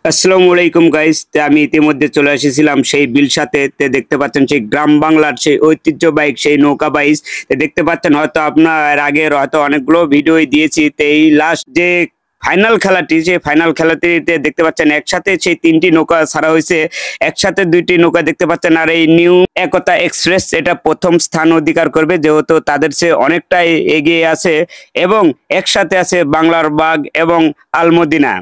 আসসালামু আলাইকুম গাইস। আমি ইতিমধ্যে চলে এসেছিলাম সেই বিলসাতে। দেখতে পাচ্ছেন সেই গ্রাম বাংলার সেই ঐতিহ্যবাহী সেই নৌকা বাইচ। দেখতে পাচ্ছেন হয়তো আপনার এর আগের হয়তো অনেকগুলো ভিডিওই দিয়েছি। এই লাস্ট যে ফাইনাল খেলাটি, যে ফাইনাল খেলাটিতে দেখতে পাচ্ছেন একসাথে সেই ৩টি নৌকা ছাড়া হয়েছে, একসাথে ২টি নৌকা দেখতে পাচ্ছেন। আর এই নিউ একতা এক্সপ্রেস এটা প্রথম স্থান অধিকার করবে, যেহেতু তাদের চেয়ে অনেকটাই এগিয়ে আছে এবং একসাথে আছে বাংলার বাঘ এবং আলমদিনা।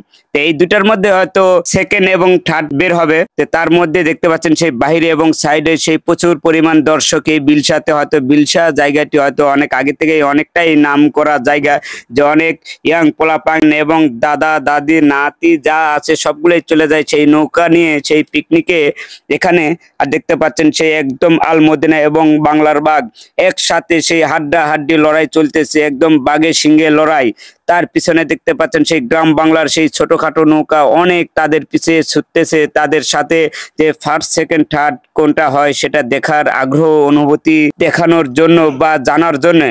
এই দুটার মধ্যে হয়তো সেকেন্ড এবং থার্ড বের হবে। তার মধ্যে দেখতে পাচ্ছেন সেই বাহিরে এবং সাইডে সেই প্রচুর পরিমাণ দর্শক। এই বিলসাতে হয়তো বিলসা জায়গাটি হয়তো অনেক আগে থেকেই অনেকটাই নাম করা জায়গা, যে অনেক ইয়াং পোলাপান এবং দাদা দাদি নাতি যা আছে সবগুলোই চলে যায় সেই নৌকা নিয়ে সেই পিকনিকে এখানে। আর দেখতে পাচ্ছেন সেই একদম আলমদিনা এবং বাংলার বাঘ একসাথে সেই হাড্ডাহাড্ডি লড়াই চলতেছে, একদম বাঘে সিংহে লড়াই। তার পিছনে দেখতে পাচ্ছেন সেই গ্রাম বাংলার সেই ছোটখাটো নৌকা অনেক তাদের পিছিয়ে ছুটতেছে। তাদের সাথে যে ফার্স্ট সেকেন্ড থার্ড কোনটা হয় সেটা দেখার আগ্রহ অনুভূতি দেখানোর জন্য বা জানার জন্য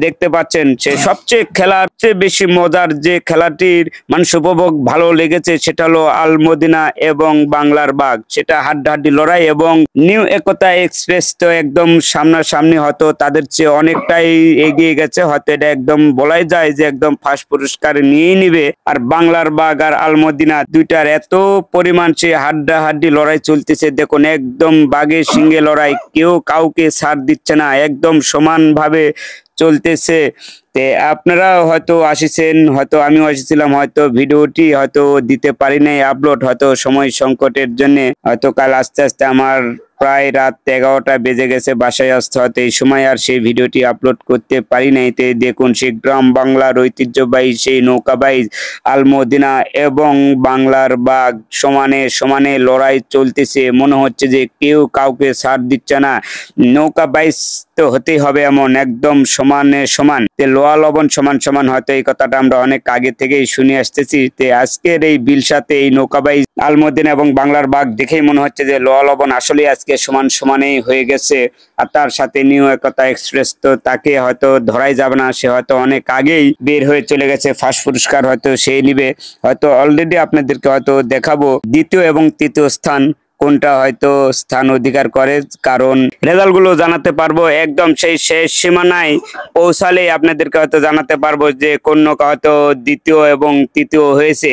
দেখতে পাচ্ছেন সে সবচেয়ে খেলার চেয়ে বেশি মজার যে খেলাটির মানুষ উপভোগ ভালো লেগেছে সেটা হলো আলমদিনা এবং বাংলার বাঘ। সেটা হাড্ডাহাড্ডি লড়াই এবং নিউ একতা এক্সপ্রেস তো একদম সামনাসামনি, হয়তো তাদের চেয়ে অনেকটাই এগিয়ে গেছে। হয়তো এটা একদম বলাই যায় যে একদম ফার্স্ট পুরস্কার নিয়ে নিবে। আর বাংলার বাঘ আর আলমদিনা দুইটার এত পরিমাণ সে হাড্ডাহাড্ডি লড়াই চলতেছে, দেখুন একদম বাঘে সিংহে লড়াই, কেউ কাউকে ছাড় দিচ্ছে না, একদম সমানভাবে চলতেছে। আপনারা হয়তো আসিছেন, হয়তো আমিও আসছিলাম, হয়তো ভিডিওটি হয়তো দিতে পারি নাই আপলোড, হয়তো সময় সংকটের জন্য। হয়তো কাল আস্তে আস্তে আমার প্রায় রাত 11টা বেজে গেছে বাসায় আসতে, হয়তো এই সময় আর সেই ভিডিওটি আপলোড করতে পারি নাই। দেখুন সেই গ্রাম বাংলার ঐতিহ্যবাহী সেই নৌকা বাইচ আলমদিনা এবং বাংলার বাঘ সমানে সমানে লড়াই চলতেছে। মনে হচ্ছে যে কেউ কাউকে ছাড় দিচ্ছে না। নৌকা বাইচ তো হতেই হবে এমন, একদম সমানে সমান। লোহা লবণ সমান সমান, হয়তো এই কথাটা আমরা অনেক আগে থেকেই শুনে আসতেছি। আজকের এই বিলসাতে এই নৌকা বাইচ আলমদিনা এবং বাংলার বাঘ দেখেই মনে হচ্ছে যে লোহা লবণ আসলে আজকে সমান সমানেই হয়ে গেছে। আর তার সাথে নিউ একতা এক্সপ্রেস তো তাকে হয়তো ধরাই যাবে না, সে হয়তো অনেক আগেই বের হয়ে চলে গেছে। ফার্স্ট পুরস্কার হয়তো সে নিবে। হয়তো অলরেডি আপনাদেরকে হয়তো দেখাবো দ্বিতীয় এবং তৃতীয় স্থান কোনটা হয়তো স্থান অধিকার করে, কারণ রেজাল্ট গুলো জানাতে পারবো একদম সেই শেষ সীমানায় পৌঁছালেই আপনাদেরকে হয়তো জানাতে পারবো যে কোন নৌকা হয়তো দ্বিতীয় এবং তৃতীয় হয়েছে।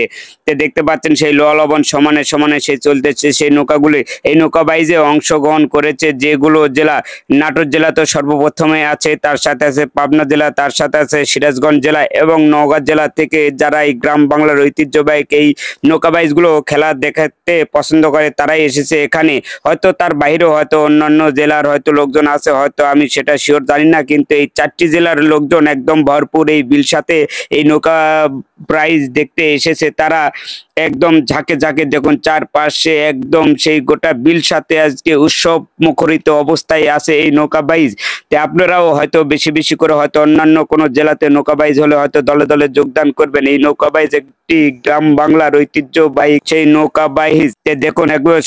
দেখতে পাচ্ছেন সেই লোহা লবণ সমানে সমানে সে চলতেছে সেই নৌকাগুলি। এই নৌকা বাইজে অংশগ্রহণ করেছে যেগুলো জেলা, নাটোর জেলা তো সর্বপ্রথমে আছে, তার সাথে আছে পাবনা জেলা, তার সাথে আছে সিরাজগঞ্জ জেলা এবং নওগাঁ জেলা থেকে যারা এই গ্রাম বাংলার ঐতিহ্যবাহী এই নৌকা বাইচ গুলো খেলা দেখাতে পছন্দ করে তারাই এসেছে এখানে। হয়তো তার বাইরেও হয়তো অন্যান্য জেলার হয়তো লোকজন আছে, হয়তো আমি সেটা শিওর জানি না, কিন্তু এই 4টি জেলার লোকজন একদম ভরপুর এই বিলসাতে এই নৌকা প্রাইজ দেখতে এসেছে। তারা একদম ঝাঁকে ঝাঁকে দেখুন চারপাশে একদম সেই গোটা বিলসাতে আজকে উৎসব মুখরিত অবস্থায় আছে এই নৌকা বাইচ। আপনারাও হয়তো বেশি বেশি করে হয়তো অন্যান্য কোনো জেলাতে নৌকা বাইচ হলে হয়তো দলে দলে যোগদান করবেন। এই নৌকা বাইচ একটি গ্রাম বাংলার ঐতিহ্যবাহী সেই নৌকা বাইচ। দেখুন একবার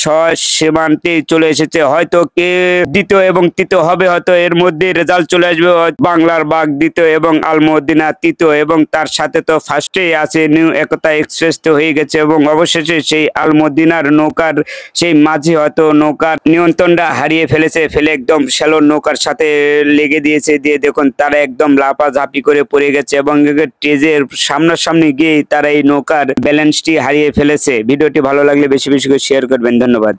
সীমান্তে চলে এসেছে, হয়তো কে দ্বিতীয় এবং তৃতীয় হবে, হয়তো এর মধ্যে রেজাল্ট চলে আসবে। বাংলার বাঘ দ্বিতীয় এবং আলমদিনা তৃতীয়, এবং তার সাথে তো ফার্স্টে আছে নিউ একতা এক্সপ্রেস তো হয়ে গেছে, এবং অবশেষে সেই আলমদিনার নৌকার সেই মাঝি হয়তো নৌকার নিয়ন্ত্রণটা হারিয়ে ফেলেছে, ফেলে একদম শ্যালোর নৌকার সাথে লেগে দিয়েছে। দিয়ে দেখুন তারা একদম লাফাঝাপি করে পড়ে গেছে এবং স্টেজের সামনাসামনি গিয়ে তারা এই নৌকার ব্যালেন্সটি হারিয়ে ফেলেছে। ভিডিওটি ভালো লাগলে বেশি বেশি করে শেয়ার করবেন। ধন্যবাদ।